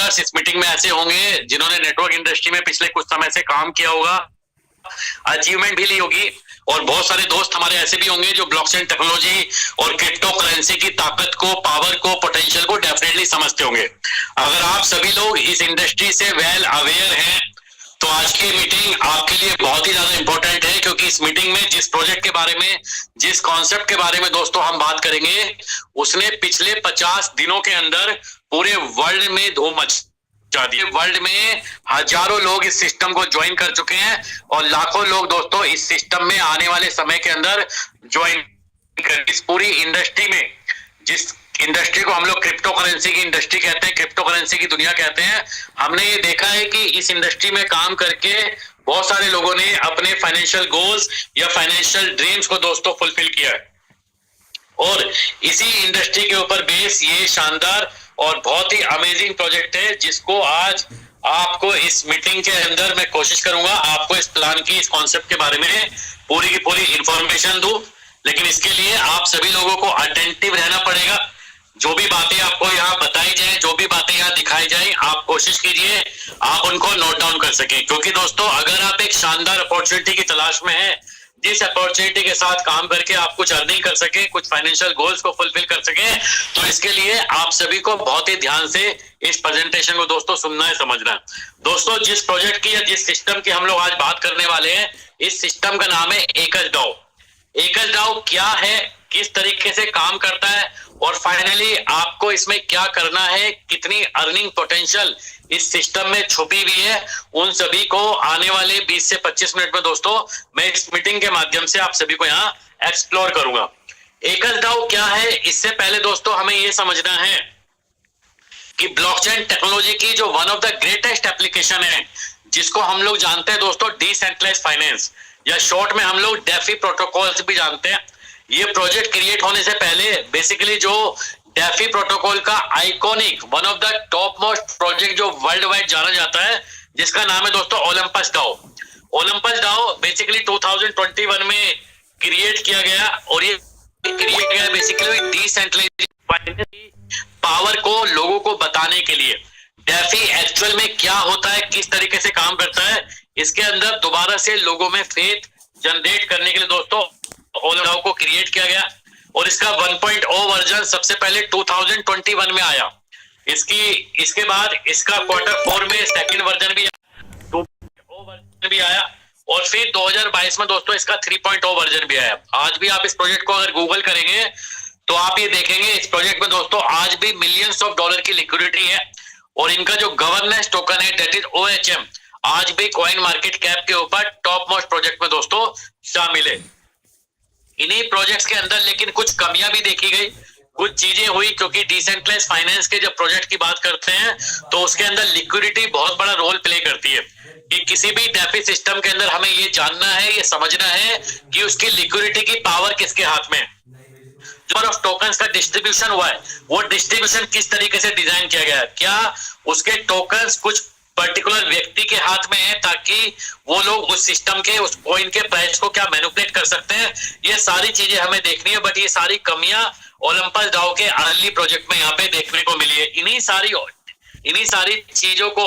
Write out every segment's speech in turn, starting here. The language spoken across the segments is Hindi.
स्पीकर्स इस मीटिंग में ऐसे होंगे जिन्होंने नेटवर्क इंडस्ट्री में पिछले कुछ समय से काम किया होगा, अचीवमेंट भी ली होगी, और बहुत सारे दोस्त हमारे ऐसे भी होंगे जो ब्लॉकचेन टेक्नोलॉजी और क्रिप्टो करेंसी की ताकत को, पावर को, पोटेंशियल को डेफिनेटली समझते होंगे। अगर आप सभी लोग इस इंडस्ट्री से वेल अवेयर हैं तो आज की मीटिंग आपके लिए बहुत ही ज्यादा इंपॉर्टेंट है, क्योंकि इस मीटिंग में जिस प्रोजेक्ट के बारे में, जिस कॉन्सेप्ट के बारे में दोस्तों हम बात करेंगे, उसने पिछले 50 दिनों के अंदर पूरे वर्ल्ड में धूम मचा दी। वर्ल्ड में हजारों लोग इस सिस्टम को ज्वाइन कर चुके हैं और लाखों लोग दोस्तों इस सिस्टम में आने वाले समय के अंदर ज्वाइन कर, इस पूरी इंडस्ट्री में, जिस इंडस्ट्री को हम लोग क्रिप्टो करेंसी की इंडस्ट्री कहते हैं, क्रिप्टो करेंसी की दुनिया कहते हैं, हमने ये देखा है कि इस इंडस्ट्री में काम करके बहुत सारे लोगों ने अपने फाइनेंशियल गोल्स या फाइनेंशियल ड्रीम्स को दोस्तों फुलफिल किया है। और इसी इंडस्ट्री के ऊपर बेस ये शानदार और बहुत ही अमेजिंग प्रोजेक्ट है, जिसको आज आपको इस मीटिंग के अंदर मैं कोशिश करूंगा आपको इस प्लान की, इस कॉन्सेप्ट के बारे में पूरी की पूरी इंफॉर्मेशन दूं। लेकिन इसके लिए आप सभी लोगों को अटेंटिव रहना पड़ेगा। जो भी बातें आपको यहाँ बताई जाए, जो भी बातें यहाँ दिखाई जाए, आप कोशिश कीजिए आप उनको नोट डाउन कर सकें, क्योंकि दोस्तों अगर आप एक शानदार अपॉर्चुनिटी की तलाश में हैं, जिस अपॉर्चुनिटी के साथ काम करके आप कुछ अर्निंग कर सके, कुछ फाइनेंशियल गोल्स को फुलफिल कर सके, तो इसके लिए आप सभी को बहुत ही ध्यान से इस प्रेजेंटेशन को दोस्तों सुनना है, समझना है। दोस्तों जिस प्रोजेक्ट की या जिस सिस्टम की हम लोग आज बात करने वाले हैं, इस सिस्टम का नाम है एकज डाओ। एकज डाओ क्या है, किस तरीके से काम करता है, और फाइनली आपको इसमें क्या करना है, कितनी अर्निंग पोटेंशियल इस सिस्टम में छुपी हुई है, उन सभी को आने वाले 20 से 25 मिनट में दोस्तों मैं इस मीटिंग के माध्यम से आप सभी को यहाँ एक्सप्लोर करूंगा। एकज डाओ क्या है, इससे पहले दोस्तों हमें यह समझना है कि ब्लॉकचेन टेक्नोलॉजी की जो one of the greatest application है, जिसको हम लोग जानते हैं दोस्तों डिसेंट्रलाइज्ड फाइनेंस, या शॉर्ट में हम लोग डेफी प्रोटोकॉल भी जानते हैं। ये प्रोजेक्ट क्रिएट होने से पहले बेसिकली जो डेफी प्रोटोकॉल का iconic one of the top most project जो वर्ल्ड वाइड जाना जाता है, जिसका नाम है दोस्तों Olympus DAO. Olympus DAO basically 2021 में क्रिएट किया गया, और ये क्रिएट किया बेसिकली डिसेंट्रलाइज्ड फाइनेंस पावर को लोगों को बताने के लिए। डेफी एक्चुअल में क्या होता है, किस तरीके से काम करता है, इसके अंदर दोबारा से लोगों में फेथ जनरेट करने के लिए दोस्तों ओलंपस को क्रिएट किया गया, और इसका 1.0 वर्जन सबसे पहले 2021 में आया। इसके बाद इसका Q4 में सेकंड वर्जन भी आया, 2.0 वर्जन भी आया, और फिर 2022 में दोस्तों इसका 3.0 वर्जन भी आया। आज भी आप इस प्रोजेक्ट को अगर गूगल करेंगे तो आप ये देखेंगे इस प्रोजेक्ट में दोस्तों आज भी मिलियंस ऑफ डॉलर की लिक्विडिटी है, और इनका जो गवर्नेंस टोकन है दैट इज OHM आज भी कॉइन मार्केट कैप के ऊपर टॉप मोस्ट प्रोजेक्ट में दोस्तों शामिल है। इन्हीं प्रोजेक्ट्स के अंदर लेकिन कुछ कमियां भी देखी गई, कुछ चीजें हुई, क्योंकि डिसेंट्रलाइज्ड फाइनेंस के जब प्रोजेक्ट की बात करते हैं तो उसके अंदर लिक्विडिटी बहुत बड़ा रोल प्ले करती है। कि किसी भी डेफी सिस्टम के अंदर हमें ये जानना है, ये समझना है कि उसकी लिक्विडिटी की पावर किसके हाथ में है। जो ऑफ टोकन्स का डिस्ट्रीब्यूशन हुआ है, वो डिस्ट्रीब्यूशन किस तरीके से डिजाइन किया गया है, क्या उसके टोकन्स कुछ पर्टिकुलर व्यक्ति के हाथ में है ताकि वो लोग उस सिस्टम के, उस कॉइन के प्राइस को क्या मैनिपुलेट कर सकते हैं, ये सारी चीजें हमें देखनी है। बट ये सारी कमियां ओलंपस डाओ के अर्ली प्रोजेक्ट में यहाँ पे देखने को मिली है। इन्हीं सारी चीजों को,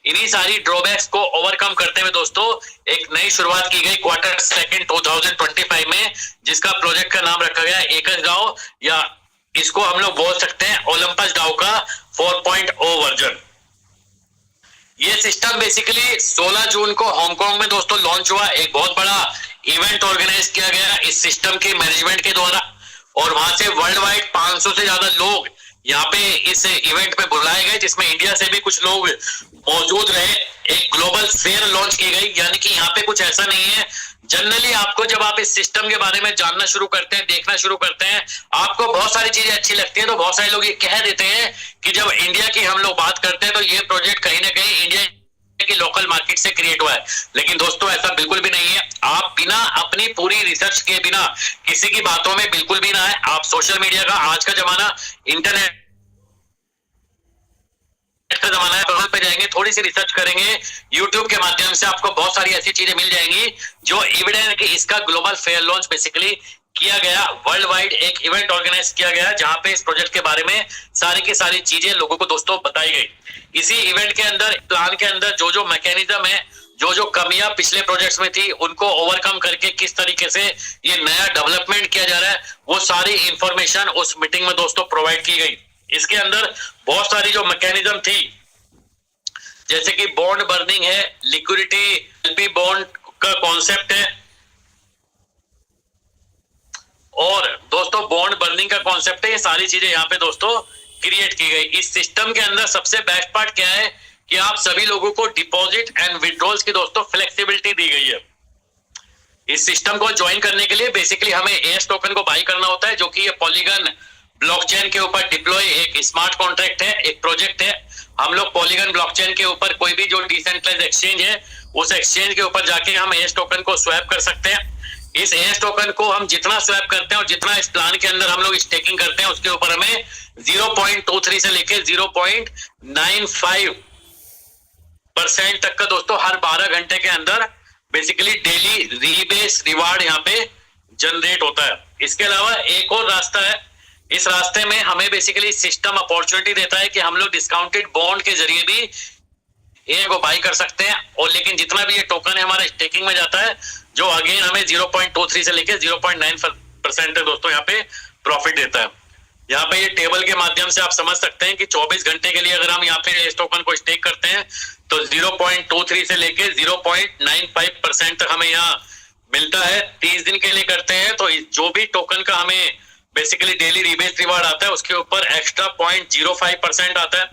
इन्हीं सारी ड्रॉबैक्स को ओवरकम करते हुए दोस्तों एक नई शुरुआत की गई Q2 2025 में, जिसका प्रोजेक्ट का नाम रखा गया एकज डाओ, या इसको हम लोग बोल सकते हैं ओलंपस डाओ का 4.0 वर्जन। ये सिस्टम बेसिकली 16 जून को हांगकांग में दोस्तों लॉन्च हुआ। एक बहुत बड़ा इवेंट ऑर्गेनाइज किया गया इस सिस्टम के मैनेजमेंट के द्वारा, और वहां से वर्ल्ड वाइड 500 से ज्यादा लोग यहाँ पे इस इवेंट में बुलाए गए, जिसमें इंडिया से भी कुछ लोग मौजूद रहे। एक ग्लोबल फेयर लॉन्च की गई, यानी कि यहाँ पे कुछ ऐसा नहीं है। जनरली आपको जब आप इस सिस्टम के बारे में जानना शुरू करते हैं, देखना शुरू करते हैं, आपको बहुत सारी चीजें अच्छी लगती हैं, तो बहुत सारे लोग ये कह देते हैं कि जब इंडिया की हम लोग बात करते हैं तो ये प्रोजेक्ट कहीं ना कहीं इंडिया की लोकल मार्केट से क्रिएट हुआ है। लेकिन दोस्तों ऐसा बिल्कुल भी नहीं है। आप बिना अपनी पूरी रिसर्च के, बिना किसी की बातों में बिल्कुल भी ना है। आप सोशल मीडिया का आज का जमाना, इंटरनेट का जमाना है, गूगल पे जाएंगे, थोड़ी सी रिसर्च करेंगे, यूट्यूब के माध्यम से आपको बहुत सारी ऐसी चीजें मिल जाएंगी जो एविडेंस कि इसका ग्लोबल फेयर लॉन्च बेसिकली किया गया, वर्ल्ड वाइड एक इवेंट ऑर्गेनाइज किया गया जहां पे इस प्रोजेक्ट के बारे में सारी की सारी चीजें लोगों को दोस्तों बताई गई। इसी इवेंट के अंदर, प्लान के अंदर जो जो मैकेनिज्म है, जो जो कमियां पिछले प्रोजेक्ट्स में थी, उनको ओवरकम करके किस तरीके से ये नया डेवलपमेंट किया जा रहा है, वो सारी इंफॉर्मेशन उस मीटिंग में दोस्तों प्रोवाइड की गई। इसके अंदर बहुत सारी जो मैकेनिज्म थी, जैसे कि बॉन्ड बर्निंग है, लिक्विडिटी, एलपी बॉन्ड का कॉन्सेप्ट है, और दोस्तों बॉन्ड बर्निंग का कॉन्सेप्ट है, ये सारी चीजें यहाँ पे दोस्तों क्रिएट की गई। इस सिस्टम के अंदर सबसे बेस्ट पार्ट क्या है कि आप सभी लोगों को डिपॉजिट एंड विड्रॉल्स की दोस्तों फ्लेक्सिबिलिटी दी गई है। इस सिस्टम को ज्वाइन करने के लिए बेसिकली हमें एएस टोकन को बाई करना होता है, जो कि ये पॉलीगन ब्लॉकचेन के ऊपर डिप्लॉय एक स्मार्ट कॉन्ट्रैक्ट है, एक प्रोजेक्ट है। हम लोग पॉलीगन ब्लॉकचेन के ऊपर कोई भी जो डिसेंट्रलाइज्ड एक्सचेंज है, उस एक्सचेंज के ऊपर जाके हम एएस टोकन को स्वैप कर सकते हैं। इस एएस टोकन को हम जितना स्वैप करते हैं और जितना इस प्लान के अंदर हम लोग स्टेकिंग करते हैं, उसके ऊपर हमें 0.23 से लेके 0.95% तक का दोस्तों हर 12 घंटे के अंदर बेसिकली डेली रीबेस रिवार्ड यहाँ पे जनरेट होता है। इसके अलावा एक और रास्ता है, इस रास्ते में हमें बेसिकली सिस्टम अपॉर्चुनिटी देता है कि हम लोग डिस्काउंटेड बॉन्ड के जरिए भी ए को बाई कर सकते हैं, और लेकिन जितना भी ये टोकन है हमारा स्टेकिंग में जाता है, जो अगेन हमें 0.23 से लेके 0.9% तक दोस्तों यहाँ पे प्रॉफिट देता है। यहाँ पे ये टेबल के माध्यम से आप समझ सकते हैं कि 24 घंटे के लिए अगर हम यहाँ पे इस टोकन को स्टेक करते हैं तो 0.23 से लेके 0.95% तक हमें यहाँ मिलता है। 30 दिन के लिए करते हैं तो जो भी टोकन का हमें बेसिकली डेली रिबेस रिवार्ड आता है, उसके ऊपर एक्स्ट्रा 0.05% आता है।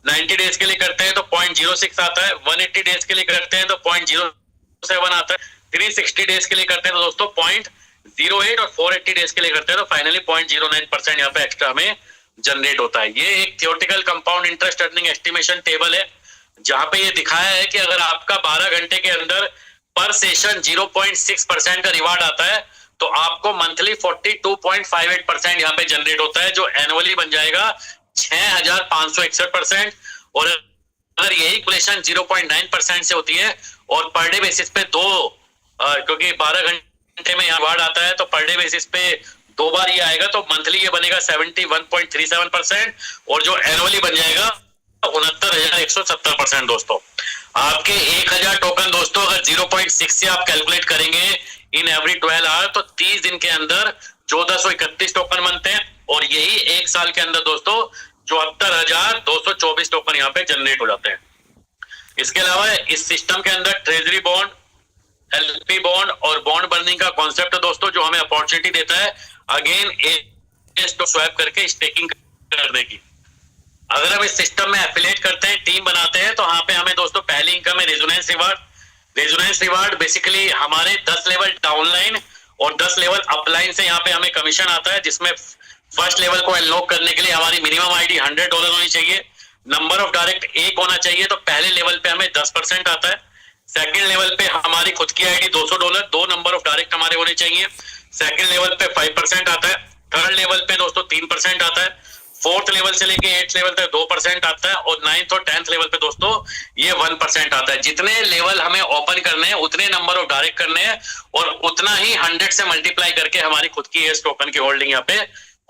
90 डेज के लिए करते हैं तो 0.06 आता है। 180 डेज के लिए करते हैं तो 0.07 आता है। 360 डेज के लिए करते हैं तो दोस्तों 0.08, और 480 डेज के लिए करते हैं तो फाइनली 0.09% यहाँ पे एक्स्ट्रा हमें जनरेट होता है। ये एक theoretical compound interest earning estimation table है, जहां पे ये दिखाया है कि अगर आपका 12 घंटे के अंदर पर सेशन 0.6% का रिवार्ड आता है तो आपको मंथली 42.58% यहाँ पे जनरेट होता है, जो एनुअली बन जाएगा 6,561%। और अगर यही कैलकुलेशन 0.9% से होती है और पर डे बेसिस पे क्योंकि 12 घंटे में यहाँ रिवार्ड आता है तो पर डे बेसिस पे 2 बार ये आएगा, तो मंथली ये बनेगा 71.37%, और जो एनुअली बन जाएगा 69,170%। दोस्तों आपके 1,000 टोकन दोस्तों अगर 0.6 से आप कैलकुलेट करेंगे इन एवरी 12 आवर तो 30 दिन के अंदर 1431 टोकन बनते हैं, और यही एक साल के अंदर दोस्तों 74,224 टोकन यहाँ पे जनरेट हो जाते हैं। इसके अलावा इस सिस्टम के अंदर ट्रेजरी बॉन्ड, एलपी बॉन्ड और बॉन्ड बर्निंग का कॉन्सेप्ट है दोस्तों, जो हमें अपॉर्चुनिटी देता है अगेन तो स्वैप करके स्टेकिंग करने की। अगर हम इस सिस्टम में एफिलिएट करते हैं, टीम बनाते हैं, तो यहाँ पे हमें दोस्तों पहली इनकम है resonance reward. Resonance reward basically हमारे 10 लेवल डाउनलाइन और 10 लेवल अपलाइन से यहाँ पे हमें कमीशन आता है, जिसमें फर्स्ट लेवल को अनलॉक करने के लिए हमारी मिनिमम आईडी $100 होनी चाहिए। नंबर ऑफ डायरेक्ट 1 होना चाहिए, तो पहले लेवल पे हमें 10% आता है। सेकंड लेवल पे हमारी खुद की आईडी $200, 2 नंबर ऑफ डायरेक्ट हमारे होने चाहिए। सेकंड लेवल पे 5% आता है। थर्ड लेवल पे दोस्तों 3% आता है। फोर्थ लेवल से लेके 8th लेवल तक 2% आता है, और 9th और 10th लेवल पे दोस्तों ये 1% आता है। जितने लेवल हमें ओपन करने हैं उतने नंबर ऑफ डायरेक्ट करने हैं, और उतना ही 100 से मल्टीप्लाई करके हमारी खुद की एस टोकन की होल्डिंग यहाँ पे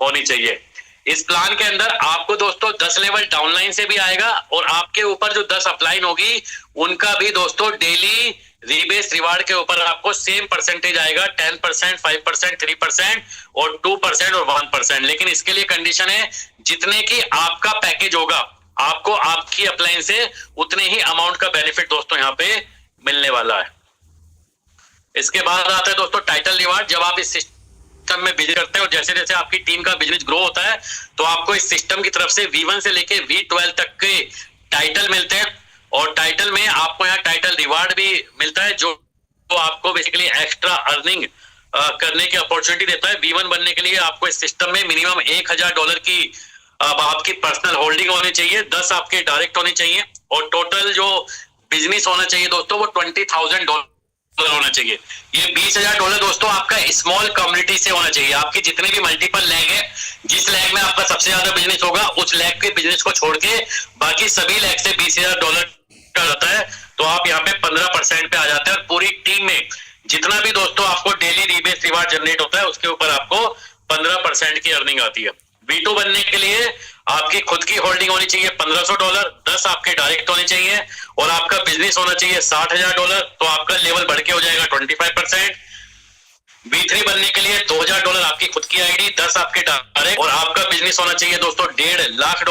होनी चाहिए। इस प्लान के अंदर आपको दोस्तों 10 लेवल डाउनलाइन से भी आएगा, और आपके ऊपर जो 10 अपलाइन होगी उनका भी दोस्तों डेली रीबेस रिवार्ड के ऊपर आपको सेम परसेंटेज आएगा, 10%, 5%, 3% और 2% और 1%। लेकिन इसके लिए कंडीशन है जितने की आपका पैकेज होगा आपको आपकी अपलाइन से उतने ही अमाउंट का बेनिफिट दोस्तों यहाँ पे मिलने वाला है। इसके बाद आता है दोस्तों टाइटल रिवार्ड। जब आप इस सिस्टम में बिजनेस करते हैं और जैसे जैसे आपकी टीम का बिजनेस ग्रो होता है तो आपको इस सिस्टम की तरफ से V1 से लेके V12 तक के टाइटल मिलते हैं, और टाइटल में आपको यहाँ टाइटल रिवार्ड भी मिलता है, जो आपको बेसिकली एक्स्ट्रा अर्निंग करने की अपॉर्चुनिटी देता है। V1 बनने के लिए आपको इस सिस्टम में मिनिमम $1,000 की आपकी पर्सनल होल्डिंग होनी चाहिए, 10 आपके डायरेक्ट होने चाहिए, और टोटल जो बिजनेस होना चाहिए दोस्तों वो $20,000 होना चाहिए। ये $20,000 दोस्तों आपका स्मॉल कम्युनिटी से होना चाहिए। आपके जितने भी मल्टीपल लैग है, जिस लैग में आपका सबसे ज्यादा बिजनेस होगा उस लैग के बिजनेस को छोड़ के बाकी सभी लैग से $20,000 का रहता है, तो आप यहाँ पे 15% पे आ जाते हैं। और पूरी टीम में जितना भी दोस्तों आपको डेली रीबेस रिवार्ड जनरेट होता है उसके ऊपर आपको 15% की अर्निंग आती है। V2 बनने के लिए आपकी खुद की होल्डिंग होनी चाहिए $1500, 10 आपके डायरेक्ट होने चाहिए और आपका बिजनेस होना चाहिए $60,000, तो आपका लेवल बढ़ के हो जाएगा 25%। V3 बनने के लिए $2000 आपकी खुद की आईडी, 10 आपके डायरेक्ट और आपका बिजनेस होना चाहिए दोस्तों $1.5 लाख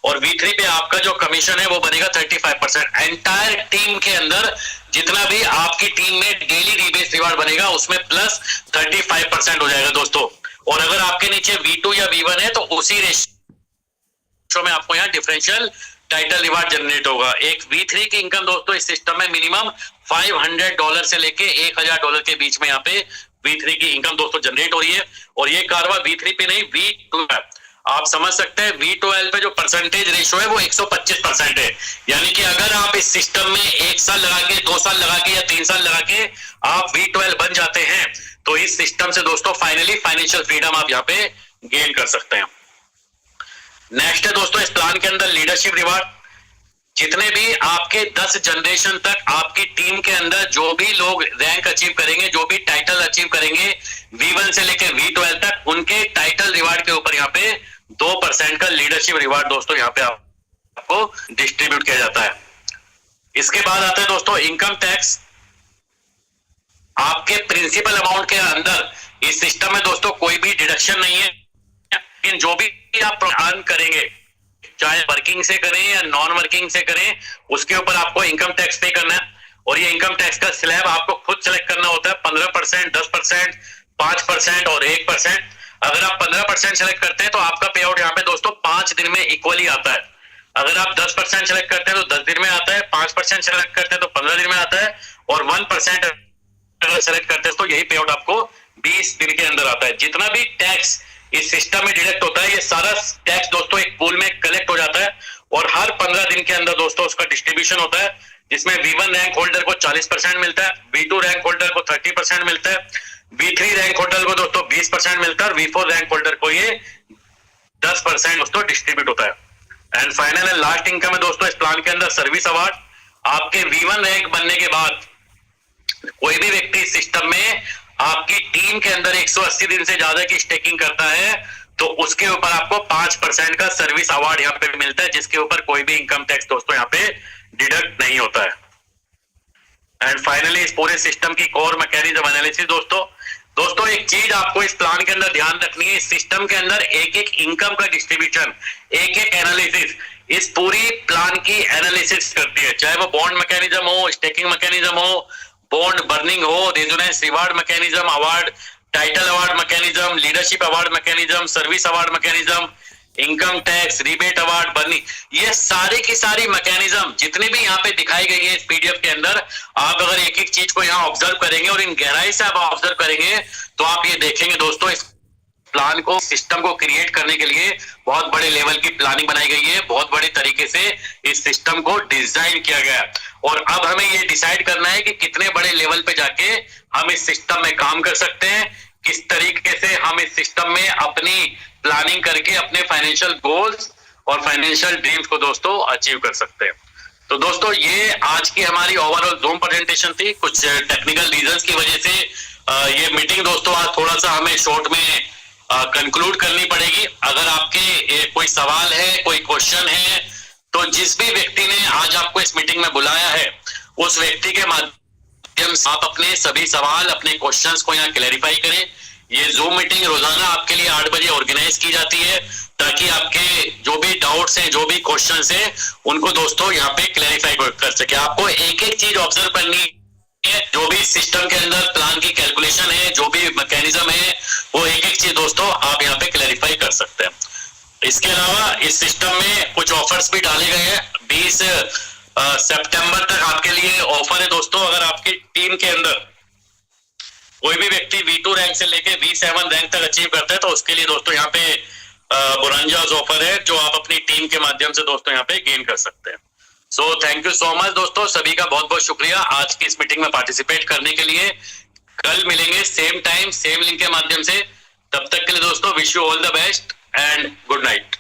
और V3 पे आपका जो कमीशन है वो बनेगा 35%। एंटायर टीम के अंदर जितना भी आपकी टीम में डेली रीबेस रिवार्ड बनेगा उसमें प्लस 35% हो जाएगा दोस्तों। और अगर आपके नीचे V2 या V1 है तो उसी रेशियो में आपको यहाँ डिफरेंशियल टाइटल रिवार्ड जनरेट होगा। एक V3 की इनकम दोस्तों इस सिस्टम में मिनिमम $500 से लेके $1000 के बीच में यहाँ पे V3 की इनकम दोस्तों जनरेट हो रही है। और ये कारवा V3 पे नहीं V12 है। आप समझ सकते हैं V12 पे जो परसेंटेज रेशियो है वो 125% है। यानी कि अगर आप इस सिस्टम में 1 साल लगा के, 2 साल लगा के या 3 साल लगा के आप V12 बन जाते हैं तो इस सिस्टम से दोस्तों फाइनली फाइनेंशियल फ्रीडम आप यहाँ पे गेन कर सकते हैं। नेक्स्ट है दोस्तों इस प्लान के अंदर लीडरशिप रिवार्ड। जितने भी आपके 10 जनरेशन तक आपकी टीम के अंदर जो भी लोग रैंक अचीव करेंगे, जो भी टाइटल अचीव करेंगे V1 से लेकर V12 तक, उनके टाइटल रिवार्ड के ऊपर यहाँ पे 2% का लीडरशिप रिवार्ड दोस्तों यहाँ पे आपको डिस्ट्रीब्यूट किया जाता है। इसके बाद आता है दोस्तों इनकम टैक्स। आपके प्रिंसिपल अमाउंट के अंदर इस सिस्टम में दोस्तों कोई भी डिडक्शन नहीं है, लेकिन जो भी आप अर्न करेंगे चाहे वर्किंग से करें या नॉन वर्किंग से करें उसके ऊपर आपको इनकम टैक्स पे करना है। और ये इनकम टैक्स का स्लैब आपको खुद सेलेक्ट करना होता है, 15%, 10%, 5% और 1%। अगर आप 15% सेलेक्ट करते हैं तो आपका पे आउट यहाँ पे दोस्तों 5 दिन में इक्वली आता है। अगर आप 10% सेलेक्ट करते हैं तो 10 दिन में आता है, 5% सेलेक्ट करते हैं तो 15 दिन में आता है और 1% अगर सेलेक्ट करते हैं तो यही पे आउट आपको 20 दिन के अंदर आता है। जितना भी टैक्स इस सिस्टम में डिडक्ट होता है ये सारा टैक्स दोस्तों एक पूल में कलेक्ट हो जाता है और हर 15 दिन के अंदर दोस्तों उसका डिस्ट्रीब्यूशन होता है, जिसमें V1 रैंक होल्डर को 40% मिलता है, V2 रैंक होल्डर को 30% मिलता है, V3 रैंक होल्डर को दोस्तों 20% मिलता है और V4 रैंक होल्डर को ये 10% दोस्तों डिस्ट्रीब्यूट होता है। And final and last income है दोस्तों इस प्लान के अंदर सर्विस अवार्ड। आपके V1 रैंक बनने के बाद कोई भी व्यक्ति इस सिस्टम में आपकी टीम के अंदर 180 दिन से ज्यादा की स्टेकिंग करता है तो उसके ऊपर आपको 5% का सर्विस अवार्ड यहाँ पे मिलता है, जिसके ऊपर कोई भी इनकम टैक्स दोस्तों यहाँ पे डिडक्ट नहीं होता है। एंड फाइनली इस पूरे सिस्टम की कोर मैकेनिज्म एनालिसिस दोस्तों एक चीज आपको इस प्लान के अंदर ध्यान रखनी है, इस सिस्टम के अंदर एक एक इनकम का डिस्ट्रीब्यूशन, एक एक एनालिसिस इस पूरी प्लान की एनालिसिस करती है। चाहे वो बॉन्ड मैकेनिज्म हो, स्टेकिंग मैकेनिज्म हो, बॉन्ड बर्निंग हो, resonance reward mechanism, award title award mechanism, leadership award mechanism, service award mechanism, income tax rebate award burning, ये सारी की सारी मैकेनिज्म जितनी भी यहाँ पे दिखाई गई है इस पीडीएफ के अंदर, आप अगर एक एक चीज को यहाँ ऑब्जर्व करेंगे और इन गहराई से आप ऑब्जर्व करेंगे तो आप ये देखेंगे दोस्तों इस प्लान को, सिस्टम को क्रिएट करने के लिए बहुत बड़े लेवल की प्लानिंग बनाई गई है, बहुत बड़े तरीके से इस सिस्टम को डिजाइन किया गया है। और अब हमें ये डिसाइड करना है कि कितने बड़े लेवल पे जाके हम इस सिस्टम में काम कर सकते हैं, किस तरीके से हम इस सिस्टम में अपनी प्लानिंग करके अपने फाइनेंशियल गोल्स और फाइनेंशियल ड्रीम्स को दोस्तों अचीव कर सकते हैं। तो दोस्तों ये आज की हमारी ओवरऑल ज़ूम प्रेजेंटेशन थी। कुछ टेक्निकल रीजंस की वजह से ये मीटिंग दोस्तों आज थोड़ा सा हमें शॉर्ट में कंक्लूड करनी पड़ेगी। अगर आपके कोई सवाल है, कोई क्वेश्चन है, तो जिस भी व्यक्ति ने आज आपको इस मीटिंग में बुलाया है उस व्यक्ति के माध्यम से आप अपने सभी सवाल, अपने क्वेश्चंस को यहाँ क्लैरिफाई करें। ये जूम मीटिंग रोजाना आपके लिए 8 बजे ऑर्गेनाइज की जाती है ताकि आपके जो भी डाउट्स हैं, जो भी क्वेश्चंस हैं, उनको दोस्तों यहाँ पे क्लैरिफाई कर सके। आपको एक एक चीज ऑब्जर्व करनी है, जो भी सिस्टम के अंदर प्लान की कैलकुलेशन है, जो भी मैकेनिज्म है, वो एक एक चीज दोस्तों आप यहाँ पे क्लैरिफाई कर सकते हैं। इसके अलावा इस सिस्टम में कुछ ऑफर्स भी डाले गए हैं। 20 सितंबर तक आपके लिए ऑफर है दोस्तों। अगर आपकी टीम के अंदर कोई भी व्यक्ति V2 रैंक से लेके V7 रैंक तक अचीव करता है तो उसके लिए दोस्तों यहाँ पे बोरंजास ऑफर है जो आप अपनी टीम के माध्यम से दोस्तों यहाँ पे गेन कर सकते हैं। So thank you so much दोस्तों, सभी का बहुत बहुत शुक्रिया आज की इस मीटिंग में पार्टिसिपेट करने के लिए। कल मिलेंगे सेम टाइम सेम लिंक के माध्यम से। तब तक के लिए दोस्तों wish you all the best and good night.